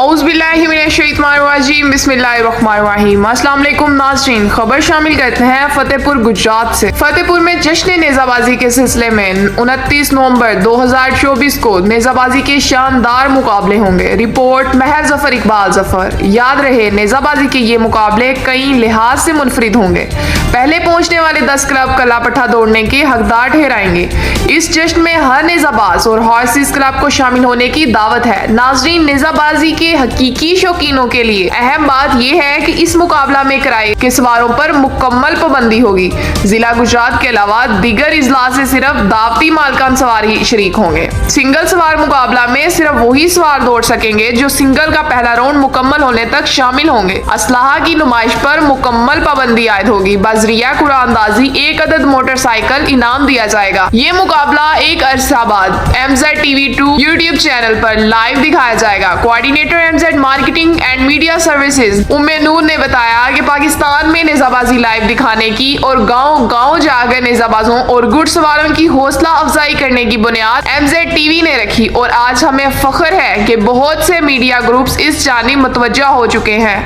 औज़ुबिल्लाहिमिनश्शैतानिर्रजीम बिस्मिल्लाहिर्रहमानिर्रहीम। अस्सलाम वालेकुम नाज़रीन, खबर शामिल करते हैं फतेहपुर गुजरात से। फतेहपुर में जश्न नेज़ाबाजी के सिलसिले में 29 नवंबर 2024 को नेज़ाबाजी के शानदार मुकाबले होंगे। रिपोर्ट महर जफर इकबाल जफर। याद रहे, नेज़ाबाजी के ये मुकाबले कई लिहाज से मुनफरिद होंगे। पहले पहुंचने वाले 10 क्लब कलापट्टा दौड़ने के हकदार ठहराएंगे। इस जश्न में हर नेज़ाबाज और हॉर्सेस क्लब को शामिल होने की दावत है। नाज़रीन, नेज़ाबाजी के हकीकी शौकीनों के लिए अहम बात यह है कि इस मुकाबला में किराए के सवारों पर मुकम्मल पाबंदी होगी। जिला गुजरात के अलावा दीगर इजला से सिर्फ दावती मालकान सवार ही शरीक होंगे। सिंगल सवार मुकाबला में सिर्फ वही सवार दौड़ सकेंगे जो सिंगल का पहला राउंड मुकम्मल होने तक शामिल होंगे। असलाहा की नुमाइश पर मुकम्मल पाबंदी आयद होगी। बजरिया कुरानदाजी 1 अदद मोटरसाइकिल इनाम दिया जाएगा। ये मुकाबला एक अरसा बाद MZTV2 यूट्यूब चैनल पर लाइव दिखाया जाएगा। Coordinator MZ marketing and media services Umme Noor ने बताया कि पाकिस्तान में नेज़ाबाजी लाइव दिखाने की और गांव-गांव जाकर नेज़ाबाजों और घुड़सवारों की हौसला अफजाई करने की बुनियाद MZTV ने रखी और आज हमें फख्र है कि बहुत से मीडिया ग्रुप्स इस जानिब मुतवज्जा हो चुके हैं।